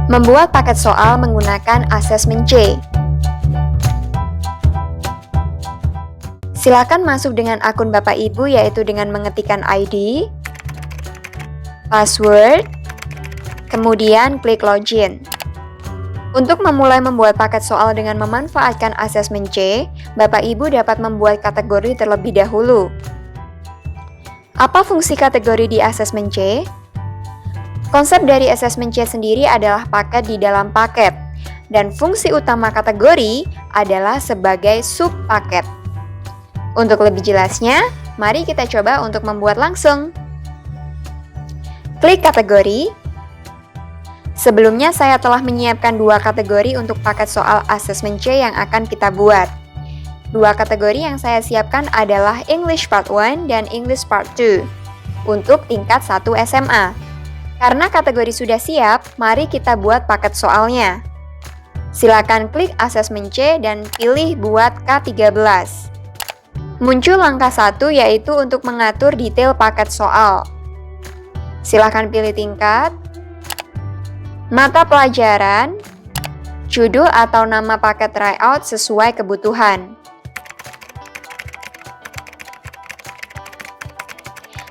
Membuat paket soal menggunakan asesmen C. Silakan masuk dengan akun Bapak Ibu, yaitu dengan mengetikkan ID, password, kemudian klik login. Untuk memulai membuat paket soal dengan memanfaatkan asesmen C, Bapak Ibu dapat membuat kategori terlebih dahulu. Apa fungsi kategori di asesmen C? Konsep dari asesmen C sendiri adalah paket di dalam paket, dan fungsi utama kategori adalah sebagai subpaket. Untuk lebih jelasnya, mari kita coba untuk membuat langsung. Klik kategori. Sebelumnya saya telah menyiapkan dua kategori untuk paket soal asesmen C yang akan kita buat. Dua kategori yang saya siapkan adalah English Part 1 dan English Part 2 untuk tingkat 1 SMA. Karena kategori sudah siap, mari kita buat paket soalnya. Silakan klik asesmen C dan pilih buat K13. Muncul langkah 1, yaitu untuk mengatur detail paket soal. Silakan pilih tingkat, mata pelajaran, judul atau nama paket tryout sesuai kebutuhan.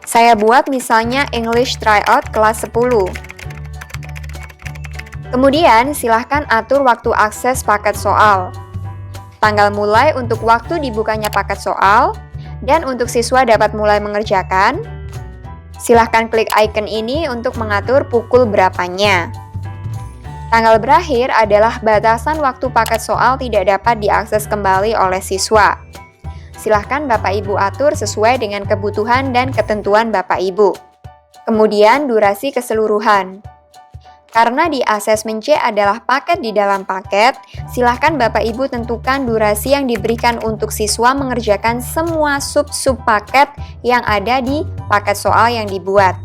Saya buat misalnya English Tryout kelas 10. Kemudian silahkan atur waktu akses paket soal. Tanggal mulai untuk waktu dibukanya paket soal, dan untuk siswa dapat mulai mengerjakan. Silahkan klik icon ini untuk mengatur pukul berapanya. Tanggal berakhir adalah batasan waktu paket soal tidak dapat diakses kembali oleh siswa. Silahkan Bapak Ibu atur sesuai dengan kebutuhan dan ketentuan Bapak Ibu. Kemudian durasi keseluruhan. Karena di asesmen C adalah paket di dalam paket, silahkan Bapak Ibu tentukan durasi yang diberikan untuk siswa mengerjakan semua sub-sub paket yang ada di paket soal yang dibuat.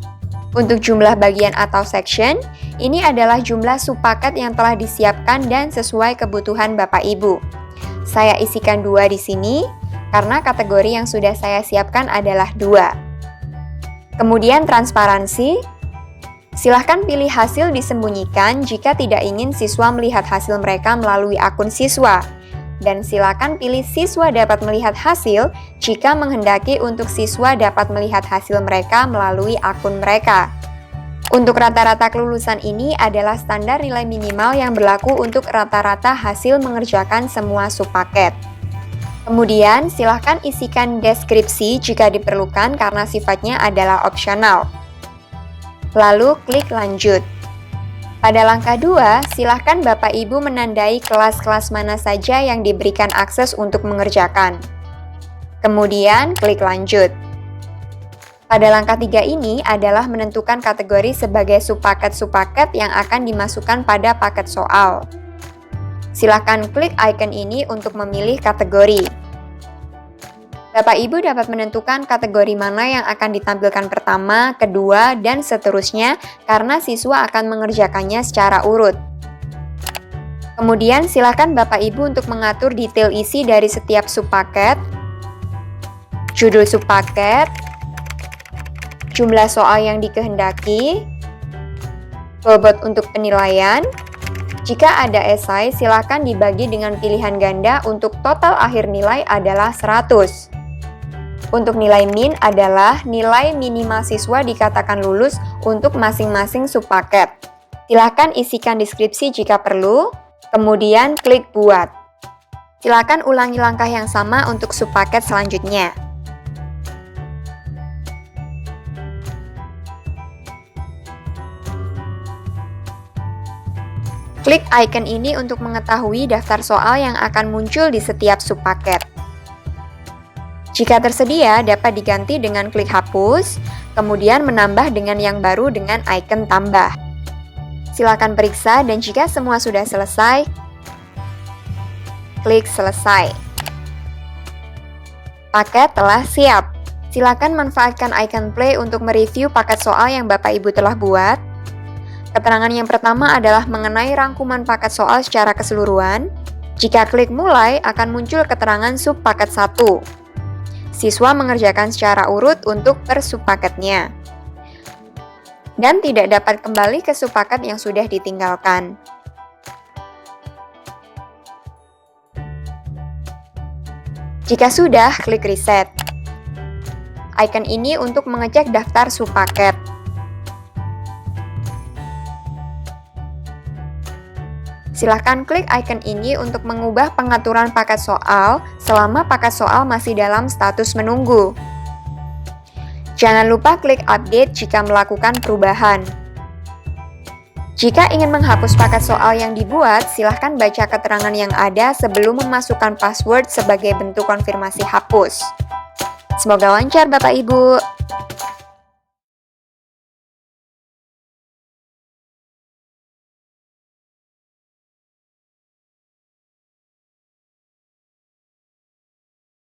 Untuk jumlah bagian atau section, ini adalah jumlah subpaket yang telah disiapkan dan sesuai kebutuhan Bapak Ibu. Saya isikan 2 di sini, karena kategori yang sudah saya siapkan adalah 2. Kemudian transparansi. Silahkan pilih hasil disembunyikan jika tidak ingin siswa melihat hasil mereka melalui akun siswa. Dan silakan pilih siswa dapat melihat hasil jika menghendaki untuk siswa dapat melihat hasil mereka melalui akun mereka. Untuk rata-rata kelulusan ini adalah standar nilai minimal yang berlaku untuk rata-rata hasil mengerjakan semua subpaket. Kemudian, silahkan isikan deskripsi jika diperlukan karena sifatnya adalah opsional. Lalu, klik lanjut. Pada langkah 2, silahkan Bapak Ibu menandai kelas-kelas mana saja yang diberikan akses untuk mengerjakan. Kemudian, klik lanjut. Pada langkah 3 ini adalah menentukan kategori sebagai subpaket-subpaket yang akan dimasukkan pada paket soal. Silakan klik icon ini untuk memilih kategori. Bapak Ibu dapat menentukan kategori mana yang akan ditampilkan pertama, kedua, dan seterusnya karena siswa akan mengerjakannya secara urut. Kemudian silakan Bapak Ibu untuk mengatur detail isi dari setiap subpaket, judul subpaket, jumlah soal yang dikehendaki, bobot untuk penilaian. Jika ada esai, silakan dibagi dengan pilihan ganda untuk total akhir nilai adalah 100. Untuk nilai min adalah nilai minimal siswa dikatakan lulus untuk masing-masing subpaket. Silakan isikan deskripsi jika perlu, kemudian klik buat. Silakan ulangi langkah yang sama untuk subpaket selanjutnya. Klik icon ini untuk mengetahui daftar soal yang akan muncul di setiap subpaket. Jika tersedia, dapat diganti dengan klik hapus, kemudian menambah dengan yang baru dengan icon tambah. Silakan periksa dan jika semua sudah selesai, klik selesai. Paket telah siap. Silakan manfaatkan icon play untuk mereview paket soal yang Bapak Ibu telah buat. Keterangan yang pertama adalah mengenai rangkuman paket soal secara keseluruhan. Jika klik mulai, akan muncul keterangan subpaket 1. Siswa mengerjakan secara urut untuk per subpaketnya. dan tidak dapat kembali ke subpaket yang sudah ditinggalkan. Jika sudah, klik Reset. Icon ini untuk mengecek daftar subpaket. Silahkan klik icon ini untuk mengubah pengaturan paket soal selama paket soal masih dalam status menunggu. Jangan lupa klik update jika melakukan perubahan. Jika ingin menghapus paket soal yang dibuat, silahkan baca keterangan yang ada sebelum memasukkan password sebagai bentuk konfirmasi hapus. Semoga lancar Bapak Ibu.